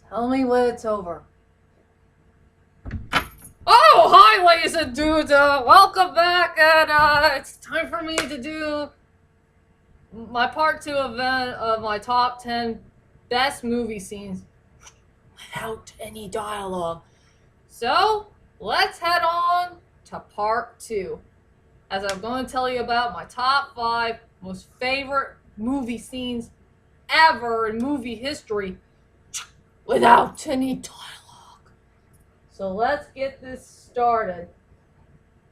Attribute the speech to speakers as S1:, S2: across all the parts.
S1: Tell me when it's over. Oh, hi, ladies and dudes. Welcome back, and it's time for me to do my part two event of my top 10 best movie scenes without any dialogue. So, let's head on to part two, as I'm going to tell you about my top 5 most favorite movie scenes ever in movie history without any dialogue. So, let's get this started.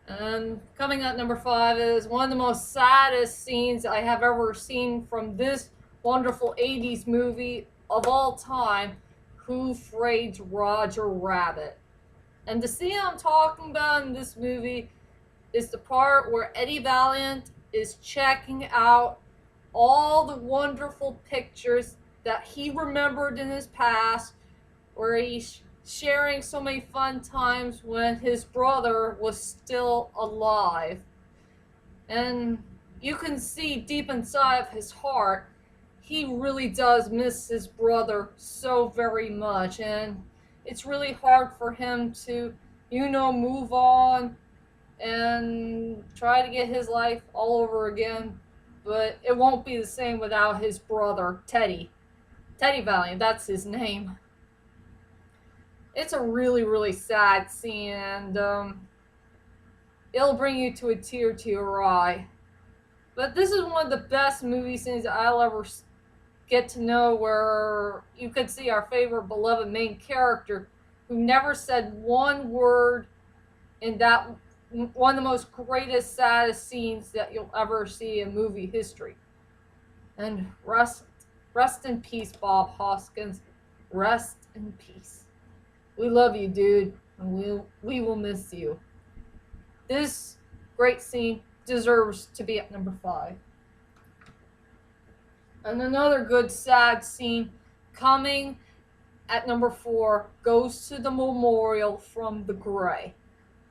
S1: And coming at number 5 is one of the most saddest scenes I have ever seen from this wonderful 80s movie of all time, Who Framed Roger Rabbit. And the scene I'm talking about in this movie is the part where Eddie Valiant is checking out all the wonderful pictures that he remembered in his past, where he's sharing so many fun times when his brother was still alive. And you can see deep inside of his heart, he really does miss his brother so very much. And it's really hard for him to, move on and try to get his life all over again. But it won't be the same without his brother, Teddy. Teddy Valiant, that's his name. It's a really, really sad scene, and it'll bring you to a tear to your eye. But this is one of the best movie scenes I'll ever get to know, where you could see our favorite beloved main character who never said one word in that one of the most greatest, saddest scenes that you'll ever see in movie history. And rest in peace, Bob Hoskins. Rest in peace. We love you, dude, and we will miss you. This great scene deserves to be at number 5. And another good sad scene coming at number 4 goes to the memorial from The Grey.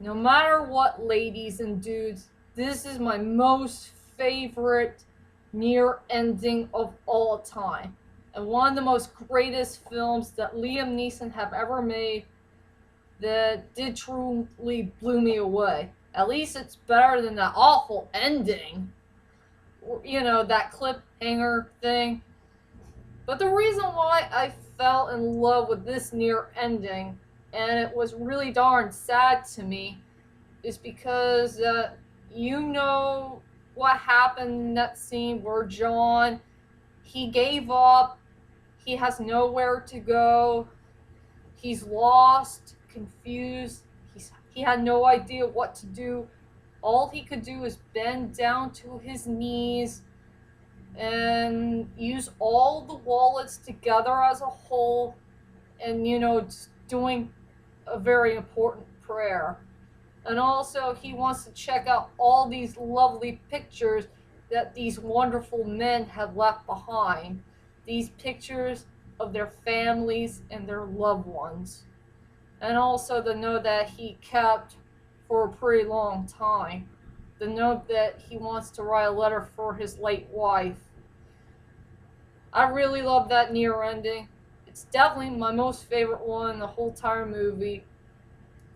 S1: No matter what, ladies and dudes, this is my most favorite near ending of all time, and one of the most greatest films that Liam Neeson have ever made, that did truly blew me away. At least it's better than that awful ending. That cliffhanger thing. But the reason why I fell in love with this near ending, and it was really darn sad to me, is because what happened in that scene where John, he gave up, he has nowhere to go, he's lost, confused, he had no idea what to do. All he could do is bend down to his knees and use all the wallets together as a whole, and just doing a very important prayer. And also, he wants to check out all these lovely pictures that these wonderful men had left behind. These pictures of their families and their loved ones. And also the note that he kept for a pretty long time. The note that he wants to write a letter for his late wife. I really love that near ending. It's definitely my most favorite one in the whole entire movie.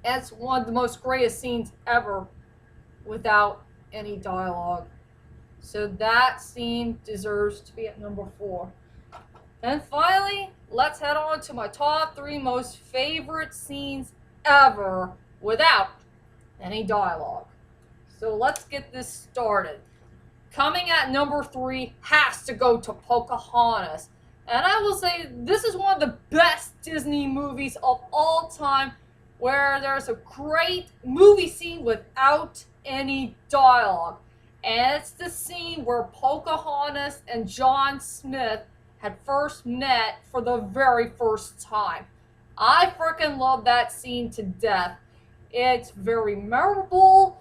S1: It's one of the most greatest scenes ever without any dialogue. So that scene deserves to be at number 4. And finally, let's head on to my top 3 most favorite scenes ever without any dialogue. So let's get this started. Coming at number 3 has to go to Pocahontas. And I will say this is one of the best Disney movies of all time, where there's a great movie scene without any dialogue. And it's the scene where Pocahontas and John Smith had first met for the very first time. I freaking love that scene to death. It's very memorable.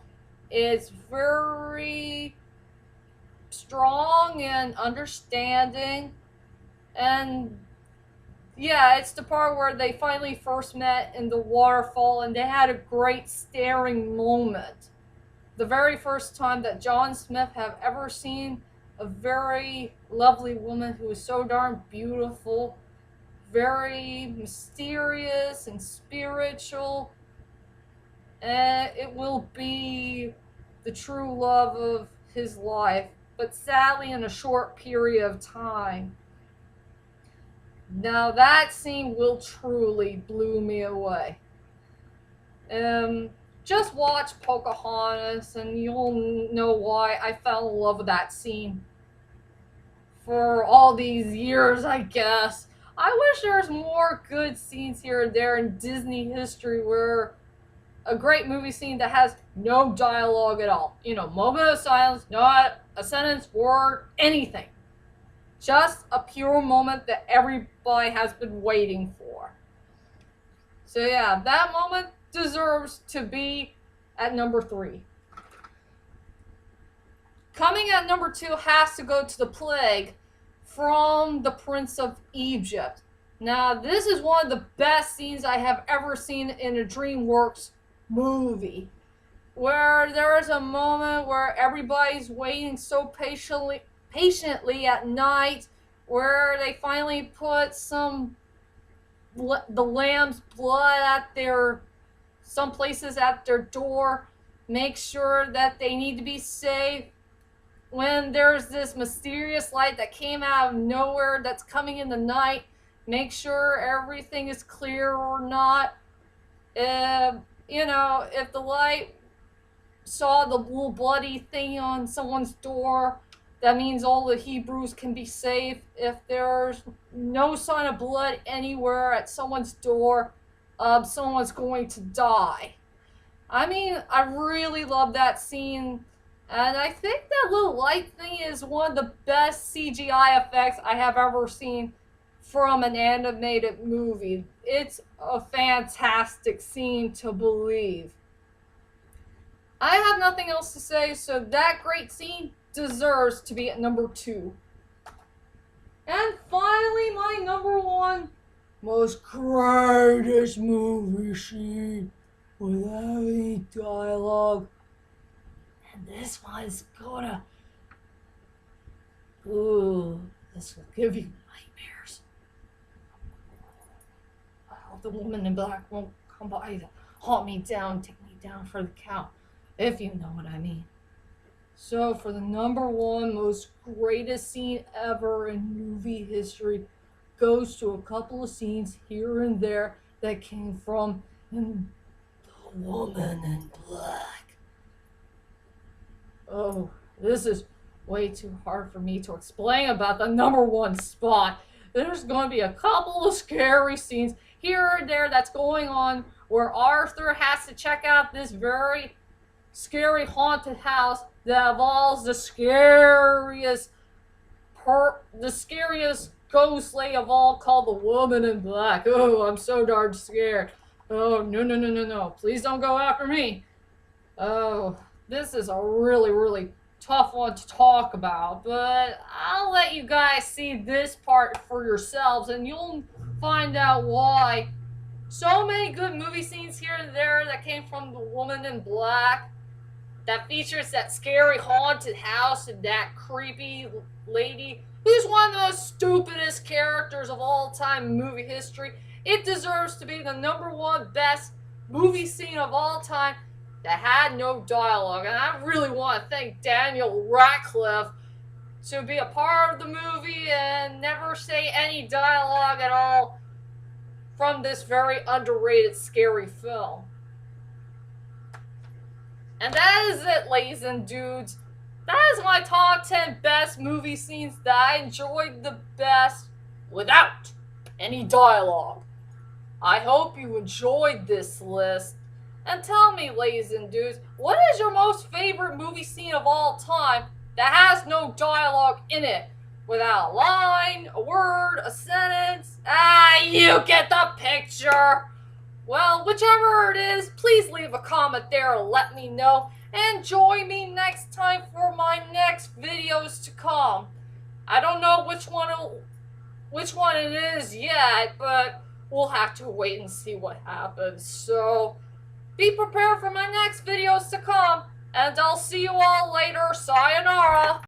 S1: It's very strong and understanding. And yeah, it's the part where they finally first met in the waterfall and they had a great staring moment. The very first time that John Smith have ever seen a very lovely woman who was so darn beautiful very mysterious and spiritual. And it will be the true love of his life, but sadly in a short period of time. Now that scene will truly blew me away. Um, just watch Pocahontas and you'll know why I fell in love with that scene for all these years, I guess. I wish there was more good scenes here and there in Disney history where a great movie scene that has no dialogue at all. You know, moment of silence, not a sentence, word, anything. Just a pure moment that everybody has been waiting for. So yeah, that moment deserves to be at number 3. Coming at number 2 has to go to The Plague from The Prince of Egypt. Now, this is one of the best scenes I have ever seen in a DreamWorks movie, where there is a moment where everybody's waiting so patiently at night, where they finally put the lamb's blood at some places at their door, make sure that they need to be safe. When there's this mysterious light that came out of nowhere that's coming in the night, make sure everything is clear or not. If the light saw the little bloody thing on someone's door, that means all the Hebrews can be safe. If there's no sign of blood anywhere at someone's door, someone's going to die. I mean, I really love that scene. And I think that little light thing is one of the best CGI effects I have ever seen from an animated movie. It's a fantastic scene to believe. I have nothing else to say, so that great scene deserves to be at number 2. And finally, my number 1 most greatest movie scene without any dialogue. And this one's gonna... Ooh, this will give you nightmares. I hope the woman in black won't come by to haunt me down, take me down for the count, if you know what I mean. So for the number 1 most greatest scene ever in movie history goes to a couple of scenes here and there that came from The Woman in Black. Oh, this is way too hard for me to explain about the number 1 spot. There's going to be a couple of scary scenes here and there that's going on where Arthur has to check out this very scary haunted house that involves the scariest ghost lady of all, called the Woman in Black. Oh, I'm so darn scared. Oh, no. Please don't go after me. Oh, this is a really, really tough one to talk about, but I'll let you guys see this part for yourselves, and you'll find out why. So many good movie scenes here and there that came from The Woman in Black, that features that scary haunted house and that creepy lady who's one of the most stupidest characters of all time in movie history. It deserves to be the number 1 best movie scene of all time that had no dialogue. And I really want to thank Daniel Radcliffe to be a part of the movie and never say any dialogue at all from this very underrated scary film. And that is it, ladies and dudes. That is my top 10 best movie scenes that I enjoyed the best without any dialogue. I hope you enjoyed this list. And tell me, ladies and dudes, what is your most favorite movie scene of all time that has no dialogue in it? Without a line, a word, a sentence? You get the picture. Well, whichever it is, please leave a comment there and let me know. And join me next time for my next videos to come. I don't know which one it is yet, but we'll have to wait and see what happens. So, be prepared for my next videos to come, and I'll see you all later. Sayonara!